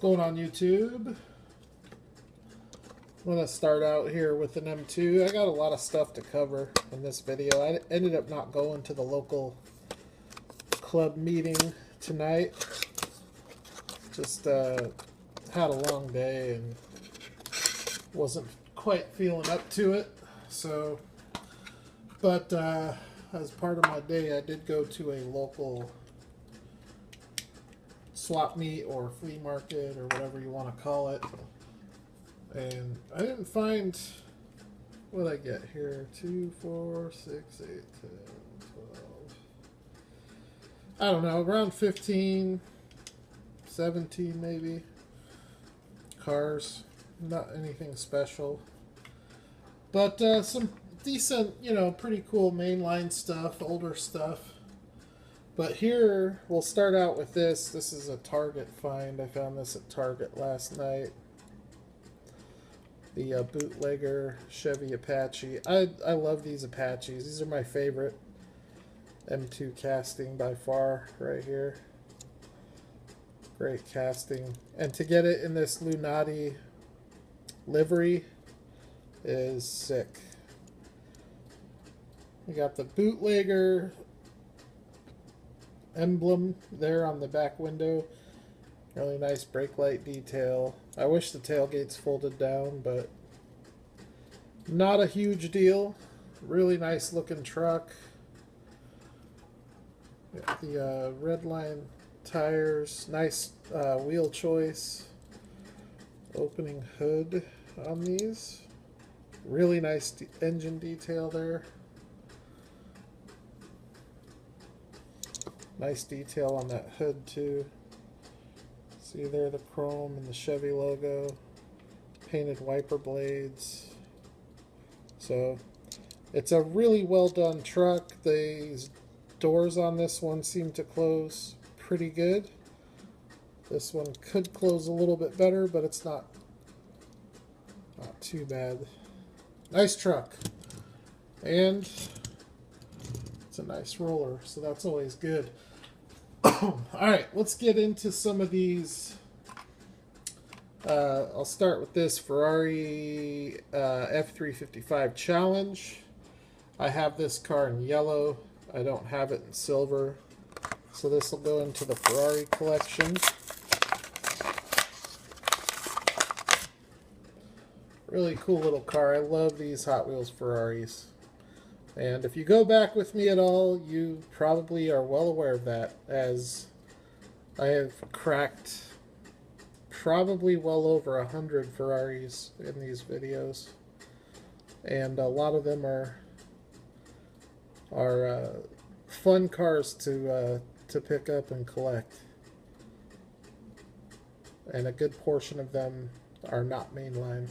Going on YouTube? I'm going to start out here with an M2. I got a lot of stuff to cover in this video. I ended up not going to the local club meeting tonight. Just had a long day and wasn't quite feeling up to it. So, but as part of my day, I did go to a local swap meet or flea market or whatever you want to call it, and I didn't find what I get here. 2, 4, 6, 8, 10, 12. I don't know, around 15, 17 maybe cars. Not anything special, but some decent, pretty cool mainline stuff, older stuff. But here, we'll start out with this. This is a Target find. I found this at Target last night. The bootlegger Chevy Apache. I love these Apaches. These are my favorite M2 casting by far right here. Great casting. And to get it in this Lunati livery is sick. We got the bootlegger emblem there on the back window. Really nice brake light detail. I wish the tailgates folded down, but not a huge deal. Really nice looking truck. Got the red line tires. Nice wheel choice. Opening hood on these. Really nice engine detail there. Nice detail on that hood too. See there the chrome and the Chevy logo. Painted wiper blades. So it's a really well done truck. These doors on this one seem to close pretty good. This one could close a little bit better, but it's not too bad. Nice truck. And it's a nice roller, so that's always good. Alright, let's get into some of these. I'll start with this Ferrari F355 Challenge. I have this car in yellow. I don't have it in silver. So this will go into the Ferrari collection. Really cool little car. I love these Hot Wheels Ferraris. And if you go back with me at all, you probably are well aware of that, as I have cracked probably well over 100 Ferraris in these videos. And a lot of them are fun cars to pick up and collect. And a good portion of them are not mainline.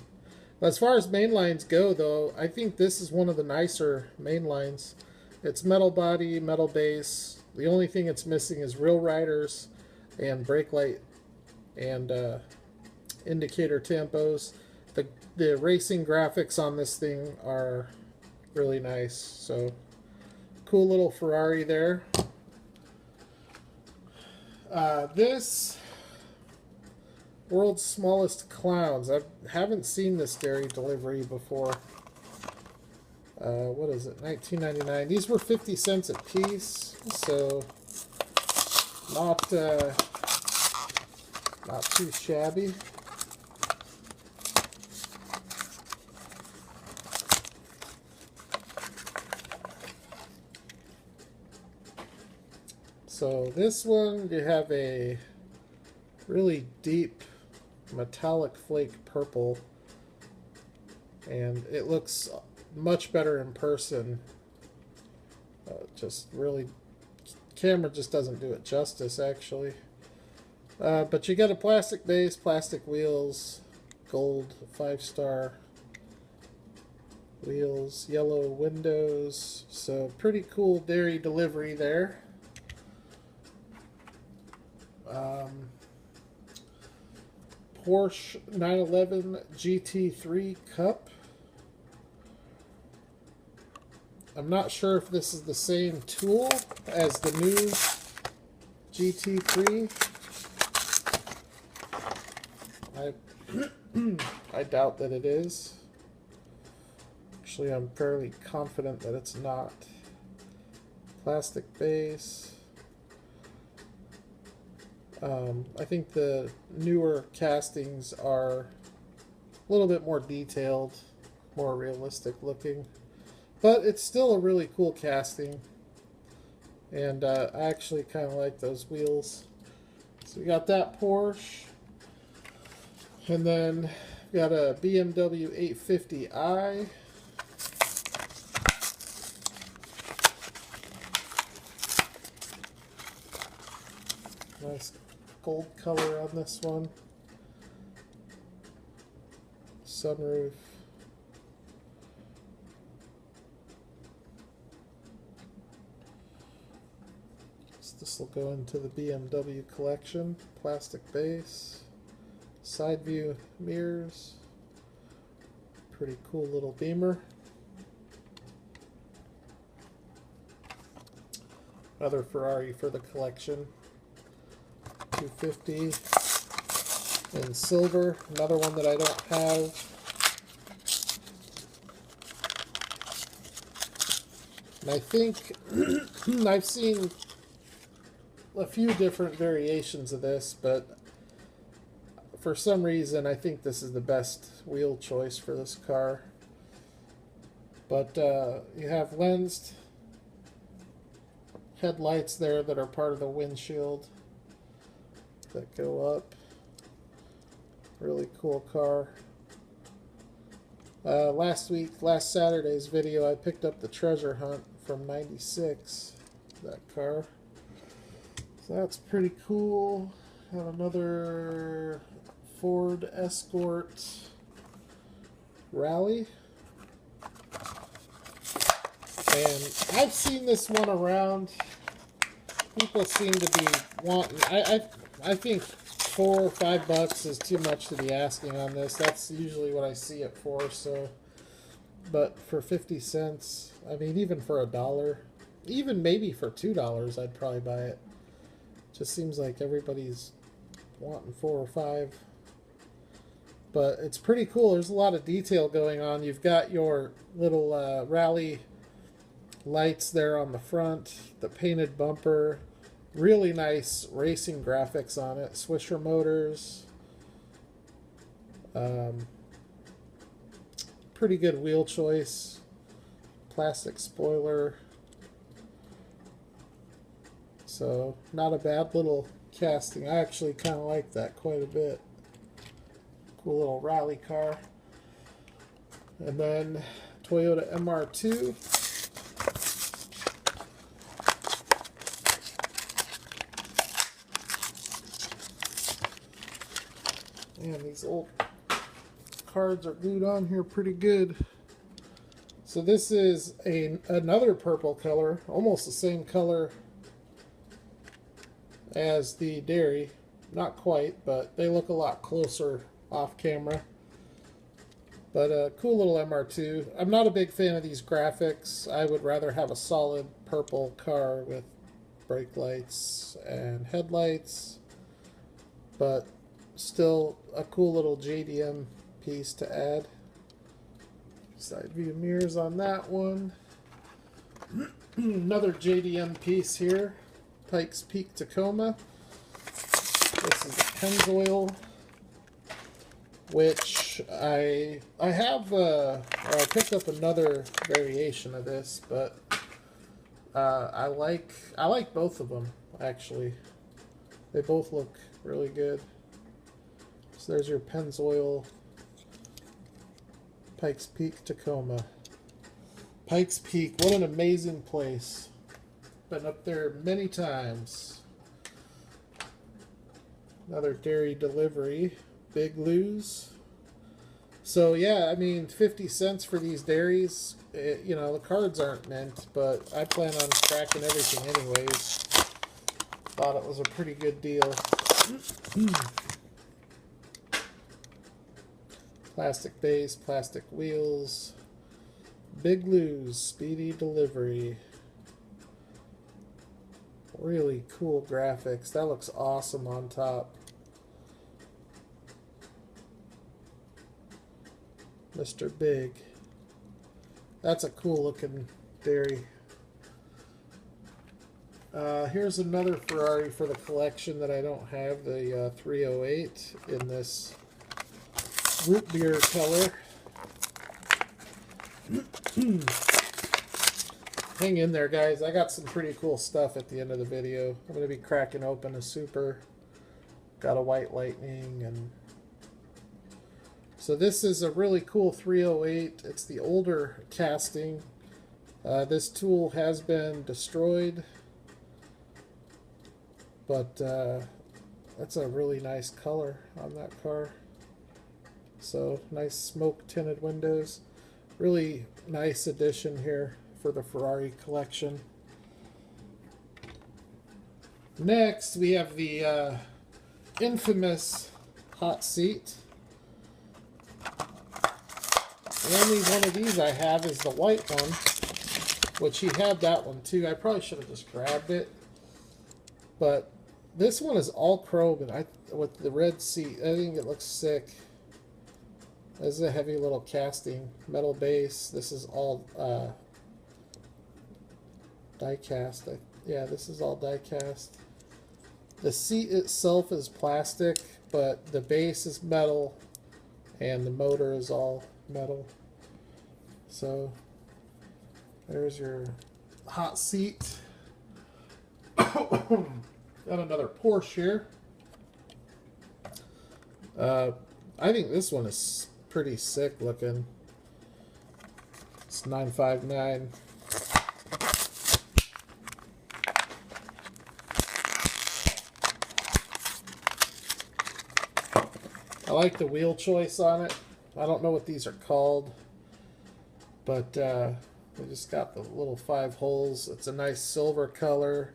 As far as mainlines go, though, I think this is one of the nicer mainlines. It's metal body, metal base. The only thing it's missing is real riders and brake light and indicator tampos. The racing graphics on this thing are really nice. So, cool little Ferrari there. This World's Smallest Clowns. I haven't seen this dairy delivery before. What is it? $19.99. These were 50 cents a piece, so not too shabby. So this one, you have a really deep metallic flake purple, and it looks much better in person. Just really, camera just doesn't do it justice, actually. But you get a plastic base, plastic wheels, gold 5-star wheels, yellow windows. So pretty cool dairy delivery there. Porsche 911 GT3 Cup. I'm not sure if this is the same tool as the new GT3. I I doubt that it is. Actually, I'm fairly confident that it's not. Plastic base. I think the newer castings are a little bit more detailed, more realistic looking. But it's still a really cool casting. And I actually kind of like those wheels. So we got that Porsche. And then we got a BMW 850i. Nice gold color on this one. Sunroof. This will go into the BMW collection. Plastic base. Side view mirrors. Pretty cool little Beamer. Another Ferrari for the collection. 250 in silver. Another one that I don't have. And I think I've seen a few different variations of this, but for some reason I think this is the best wheel choice for this car. But you have lensed headlights there that are part of the windshield that go up. Really cool car. Last Saturday's video, I picked up the treasure hunt from '96, that car. So that's pretty cool. Have another Ford Escort Rally. And I've seen this one around. People seem to be wanting. I think $4 or $5 is too much to be asking on this. That's usually what I see it for. So, but for 50 cents, I mean, even for $1, even maybe for $2, I'd probably buy it. Just seems like everybody's wanting 4 or 5. But it's pretty cool. There's a lot of detail going on. You've got your little rally lights there on the front, the painted bumper, really nice racing graphics on it, Swisher motors, pretty good wheel choice, plastic spoiler, so not a bad little casting. I actually kind of like that quite a bit. Cool little rally car. And then Toyota MR2. Man, these old cards are glued on here pretty good. So this is another purple color, almost the same color as the Dairy. Not quite, but they look a lot closer off camera. But a cool little MR2. I'm not a big fan of these graphics. I would rather have a solid purple car with brake lights and headlights. But still a cool little JDM piece to add. Side view mirrors on that one. Another JDM piece here. Pikes Peak Tacoma. This is the Pennzoil, which I have. I picked up another variation of this, but I like both of them actually. They both look really good. So there's your Pennzoil Pikes Peak Tacoma. Pikes Peak, what an amazing place. Been up there many times. Another dairy delivery. Big Lou's. So yeah, I mean, 50 cents for these dairies. You know, the cards aren't mint, but I plan on cracking everything anyways. Thought it was a pretty good deal. Plastic base, plastic wheels. Big Lou's speedy delivery. Really cool graphics. That looks awesome on top. Mr. Big. That's a cool looking dairy. Here's another Ferrari for the collection that I don't have, the 308 in this root beer color. Hang in there, guys. I got some pretty cool stuff at the end of the video. I'm going to be cracking open a Super. Got a White Lightning. And so this is a really cool 308. It's the older casting. This tool has been destroyed. But that's a really nice color on that car. So nice smoke tinted windows. Really nice addition here for the Ferrari collection. Next we have the infamous hot seat. The only one of these I have is the white one, which he had that one too. I probably should have just grabbed it. But this one is all chrome, and with the red seat, I think it looks sick. This is a heavy little casting, metal base. This is all die-cast. Yeah, this is all die-cast. The seat itself is plastic, but the base is metal, and the motor is all metal. So there's your hot seat. Got another Porsche here. I think this one is pretty sick looking. It's 959. I like the wheel choice on it. I don't know what these are called, but they just got the little 5 holes. It's a nice silver color.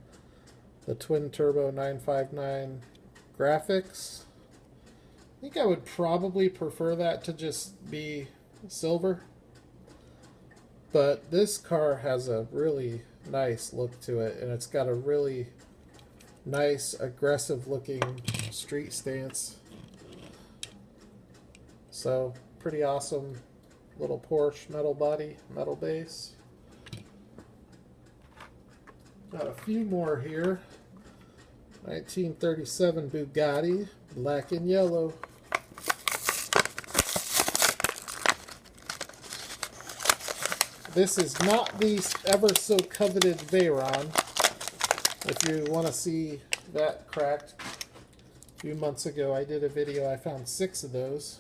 The twin turbo 959 graphics. I think I would probably prefer that to just be silver. But this car has a really nice look to it, and it's got a really nice, aggressive looking street stance. So, pretty awesome little Porsche metal body, metal base. Got a few more here. 1937 Bugatti, black and yellow. This is not the ever so coveted Veyron. If you want to see that cracked, a few months ago I did a video. I found 6 of those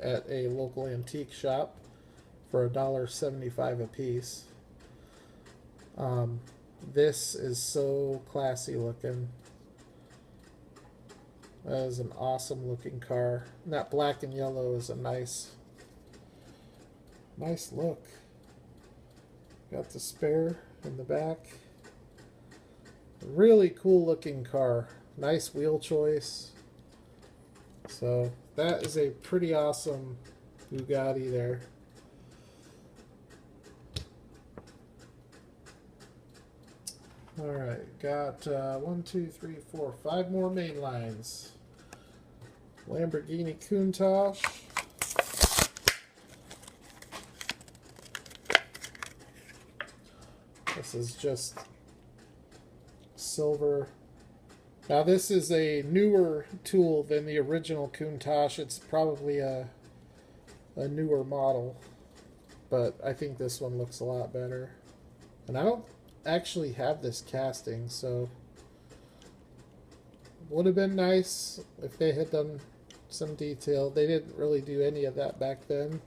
at a local antique shop for $1.75 a piece. This is so classy looking. That is an awesome looking car. And that black and yellow is a nice look. Got the spare in the back. Really cool looking car. Nice wheel choice. So that is a pretty awesome Bugatti there. Alright, got 1, 2, 3, 4, 5 more main lines. Lamborghini Countach. This is just silver. Now this is a newer tool than the original Countach. It's probably a newer model, but I think this one looks a lot better. And I don't actually have this casting, so would have been nice if they had done some detail. They didn't really do any of that back then.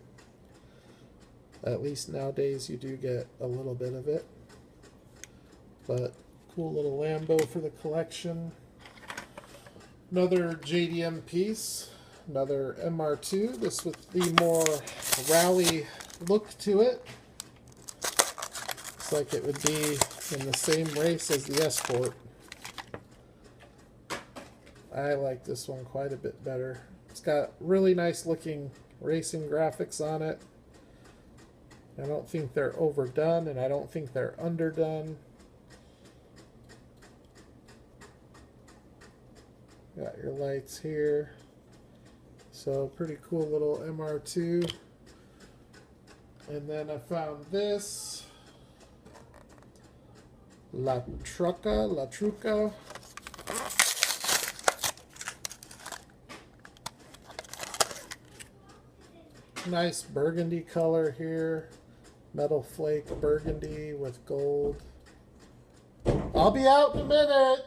At least nowadays you do get a little bit of it. But cool little Lambo for the collection. Another JDM piece, another MR2. This with the more rally look to it. Looks like it would be in the same race as the Escort. I like this one quite a bit better. It's got really nice looking racing graphics on it. I don't think they're overdone, and I don't think they're underdone. Got your lights here. So pretty cool little MR2. And then I found this La Truca. Nice burgundy color here. Metal flake burgundy with gold. I'll be out in a minute.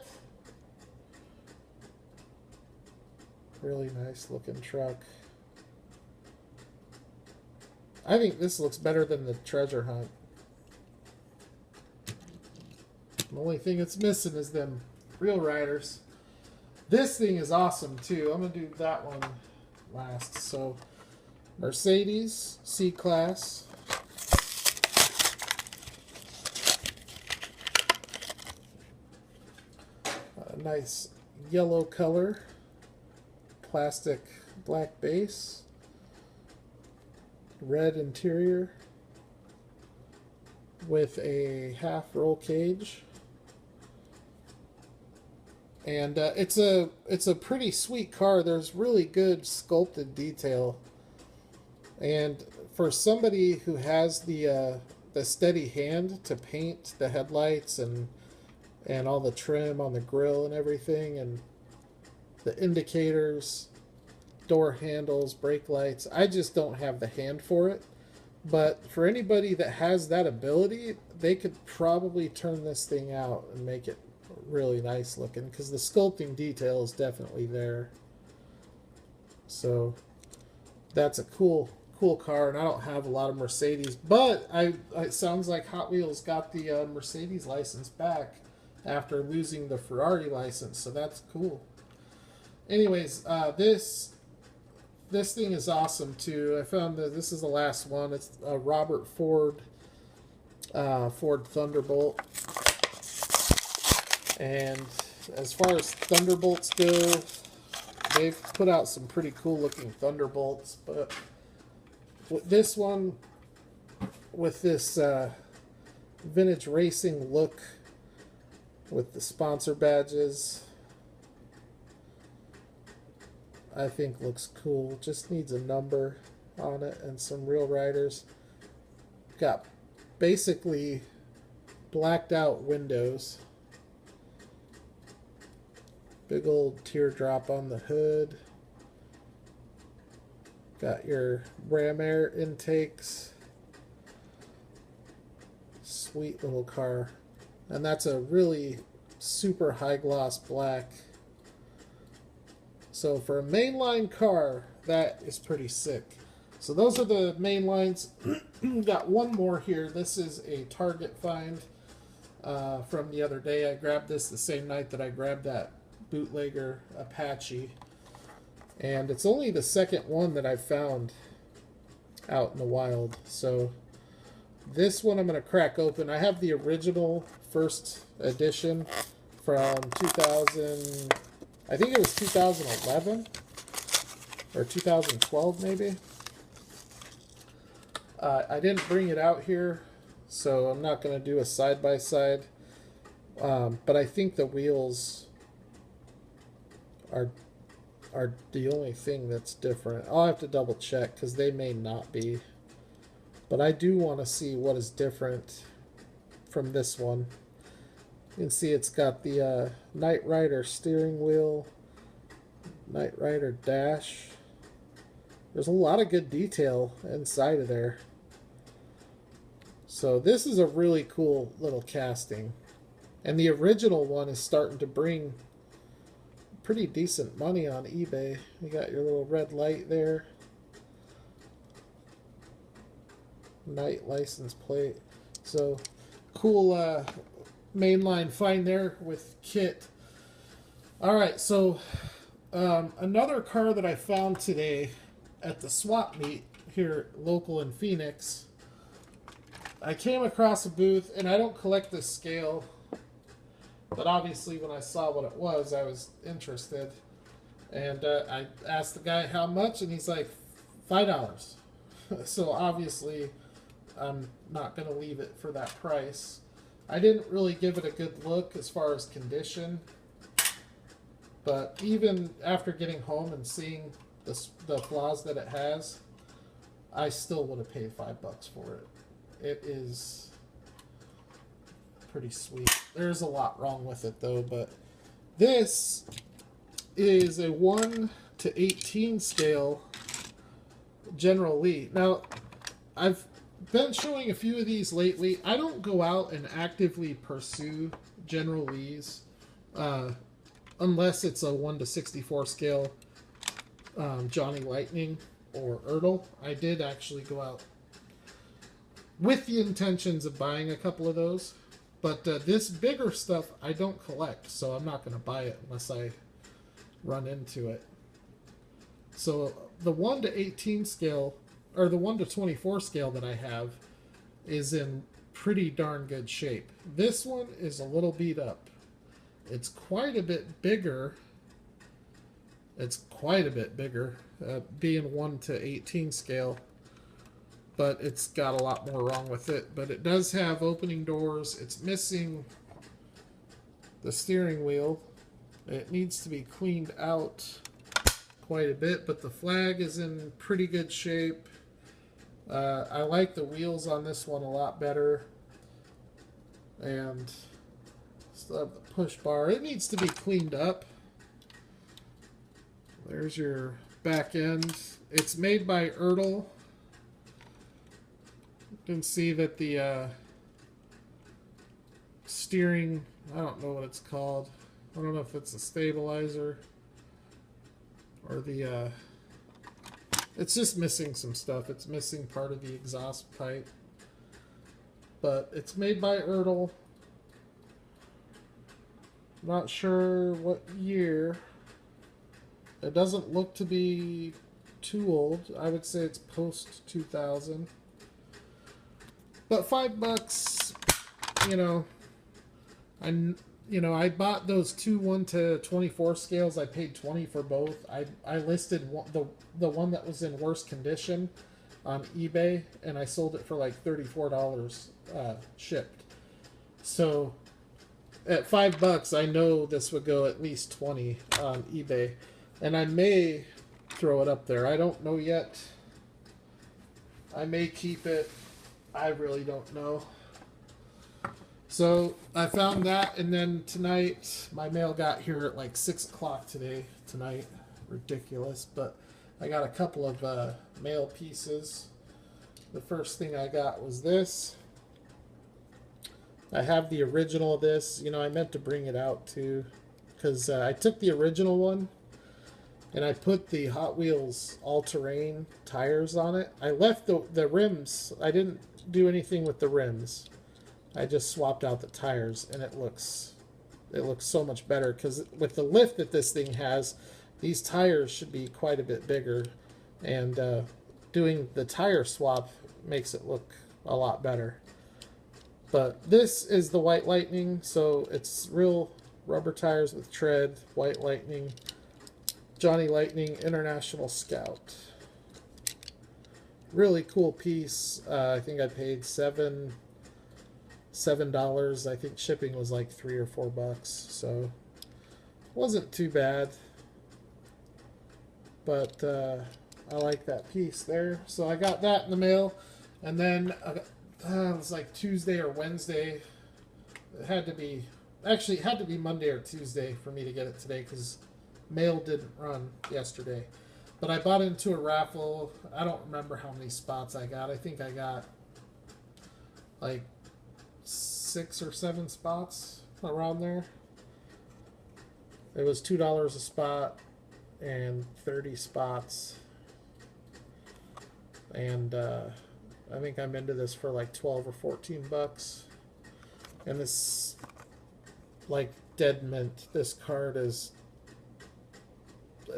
Really nice looking truck. I think this looks better than the treasure hunt. The only thing it's missing is them real riders. This thing is awesome too. I'm gonna do that one last. So Mercedes C-Class. Nice yellow color. Plastic black base. Red interior with a half roll cage, and it's a pretty sweet car. There's really good sculpted detail, and for somebody who has the steady hand to paint the headlights and all the trim on the grill and everything, and the indicators, door handles, brake lights. I just don't have the hand for it. But for anybody that has that ability, they could probably turn this thing out and make it really nice looking, because the sculpting detail is definitely there. So that's a cool car, and I don't have a lot of Mercedes, but it sounds like Hot Wheels got the Mercedes license back after losing the Ferrari license, so that's cool. Anyways, this thing is awesome too. I found that this is the last one. It's a Robert Ford Ford Thunderbolt. And as far as Thunderbolts go, they've put out some pretty cool looking Thunderbolts. But with this one, with this vintage racing look, with the sponsor badges, I think looks cool. Just needs a number on it and some real riders. Got basically blacked out windows. Big old teardrop on the hood. Got your ram air intakes. Sweet little car. And that's a really super high gloss black. So for a mainline car, that is pretty sick. So those are the main lines. Got one more here. This is a Target find from the other day. I grabbed this the same night that I grabbed that bootlegger Apache. And it's only the second one that I've found out in the wild. So this one I'm going to crack open. I have the original first edition from 2000... I think it was 2011 or 2012 maybe. I didn't bring it out here, so I'm not going to do a side-by-side. But I think the wheels are the only thing that's different. I'll have to double check because they may not be. But I do want to see what is different from this one. You can see it's got the Knight Rider steering wheel, Knight Rider dash. There's a lot of good detail inside of there. So this is a really cool little casting. And the original one is starting to bring pretty decent money on eBay. You got your little red light there. Knight license plate. So cool mainline find there with kit. Alright, so another car that I found today at the swap meet here local in Phoenix. I came across a booth, and I don't collect this scale, but obviously when I saw what it was, I was interested. And I asked the guy how much, and he's like, $5. So obviously I'm not going to leave it for that price. I didn't really give it a good look as far as condition, but even after getting home and seeing the flaws that it has, I still would have paid $5 for it. It is pretty sweet. There's a lot wrong with it though, but this is a 1 to 18 scale General Lee. Now, I've been showing a few of these lately. I don't go out and actively pursue General Lees unless it's a 1 to 64 scale Johnny Lightning or Ertl. I did actually go out with the intentions of buying a couple of those. But this bigger stuff I don't collect, so I'm not going to buy it unless I run into it. So the 1 to 18 scale, or the 1 to 24 scale that I have, is in pretty darn good shape. This one is a little beat up. It's quite a bit bigger. Being 1 to 18 scale. But it's got a lot more wrong with it. But it does have opening doors. It's missing the steering wheel. It needs to be cleaned out quite a bit, but the flag is in pretty good shape. I like the wheels on this one a lot better. And still have the push bar. It needs to be cleaned up. There's your back end. It's made by Ertl. You can see that the steering, I don't know what it's called. I don't know if it's a stabilizer or the, it's just missing some stuff. It's missing part of the exhaust pipe. But it's made by Ertl. Not sure what year. It doesn't look to be too old. I would say it's post 2000. But $5, I bought those two 1 to 24 scales. I paid $20 for both. I listed the one that was in worse condition on eBay, and I sold it for like $34 shipped. So at $5, I know this would go at least $20 on eBay, and I may throw it up there. I don't know yet. I may keep it. I really don't know. So I found that, and then tonight, my mail got here at like 6 o'clock tonight. Ridiculous, but I got a couple of mail pieces. The first thing I got was this. I have the original of this. I meant to bring it out too, because I took the original one and I put the Hot Wheels all-terrain tires on it. I left the rims. I didn't do anything with the rims. I just swapped out the tires, and it looks so much better, because with the lift that this thing has, these tires should be quite a bit bigger, and doing the tire swap makes it look a lot better. But this is the White Lightning, so it's real rubber tires with tread. White Lightning, Johnny Lightning International Scout. Really cool piece. I think I paid $7. I think shipping was like $3 or $4, so wasn't too bad. But I like that piece there. So I got that in the mail, and then it was like Tuesday or Wednesday. It had to be Monday or Tuesday for me to get it today, because mail didn't run yesterday. But I bought into a raffle. I don't remember how many spots I got. I think I got like 6 or 7 spots around there. It was $2 a spot and 30 spots. And I think I'm into this for like $12 or $14. And this, like dead mint, this card it's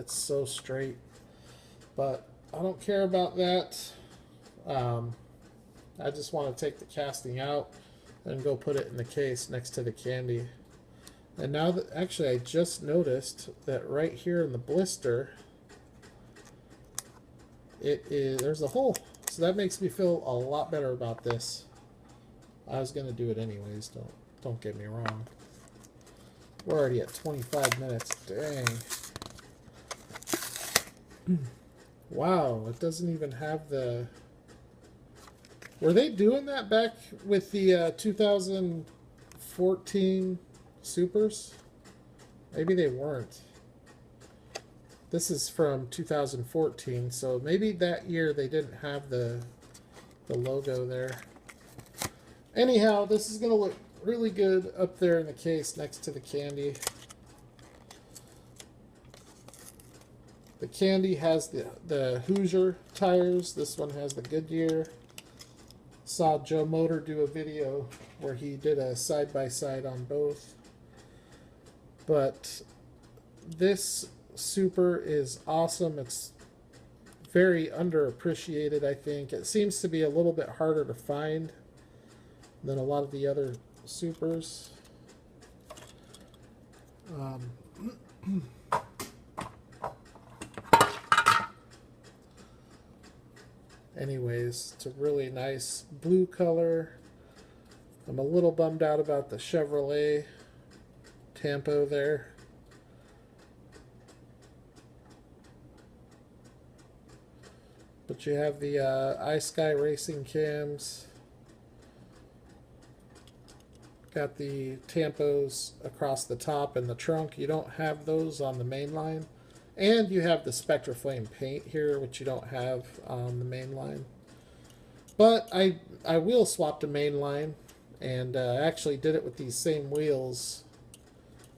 so straight. But I don't care about that. I just want to take the casting out and go put it in the case next to the candy. And now that, actually, I just noticed that right here in the blister, there's a hole. So that makes me feel a lot better about this. I was gonna do it anyways. Don't get me wrong. We're already at 25 minutes. Dang. Wow, it doesn't even have the Were they doing that back with the 2014 Supers? Maybe they weren't. This is from 2014, so maybe that year they didn't have the logo there. Anyhow, this is going to look really good up there in the case next to the candy. The candy has the Hoosier tires. This one has the Goodyear. Saw Joe Motor do a video where he did a side-by-side on both. But this Super is awesome. It's very underappreciated, I think. It seems to be a little bit harder to find than a lot of the other Supers. Anyways, it's a really nice blue color. I'm a little bummed out about the Chevrolet tampo there. But you have the iSky Racing cams. Got the tampos across the top and the trunk. You don't have those on the mainline. And you have the Spectraflame paint here, which you don't have on the mainline. But I wheel swapped a mainline, and actually did it with these same wheels.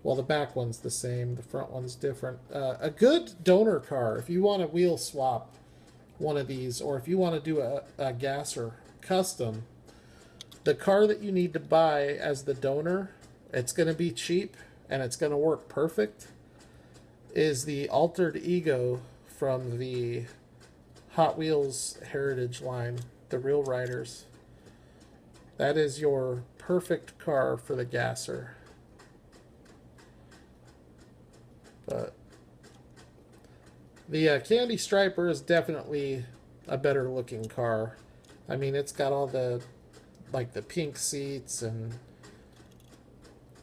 Well, the back one's the same, the front one's different. A good donor car, if you want to wheel swap one of these, or if you want to do a gasser custom, the car that you need to buy as the donor, it's going to be cheap and it's going to work perfect, is the Altered Ego from the Hot Wheels Heritage line, the Real Riders. That is your perfect car for the gasser. But the Candy Striper is definitely a better looking car. I mean, it's got all the like the pink seats, and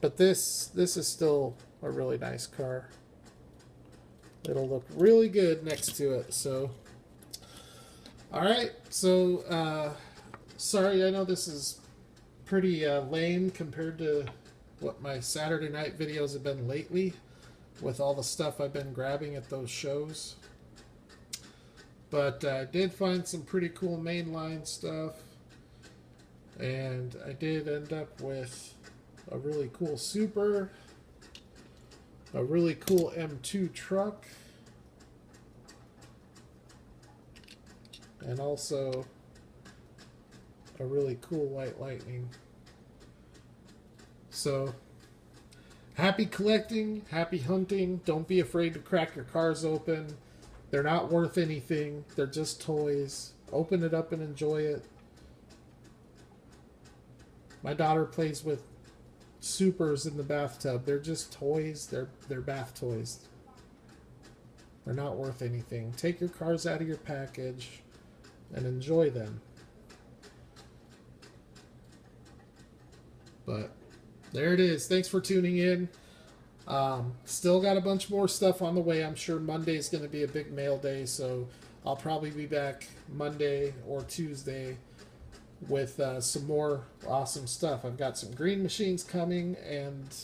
but this is still a really nice car. It'll look really good next to it. So alright, so sorry, I know this is pretty lame compared to what my Saturday night videos have been lately, with all the stuff I've been grabbing at those shows. But I did find some pretty cool mainline stuff. And I did end up with a really cool Super, a really cool M2 truck, and also a really cool White Lightning. So, happy collecting, happy hunting. Don't be afraid to crack your cars open. They're not worth anything. They're just toys. Open it up and enjoy it. My daughter plays with Supers in the bathtub. They're just toys. They're bath toys. They're not worth anything. Take your cars out of your package and enjoy them. But there it is. Thanks for tuning in. Still got a bunch more stuff on the way. I'm sure Monday's going to be a big mail day, so I'll probably be back Monday or Tuesday with some more awesome stuff. I've got some green machines coming and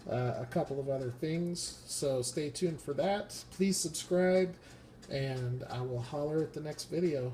a couple of other things, so stay tuned for that. Please subscribe, and I will holler at the next video.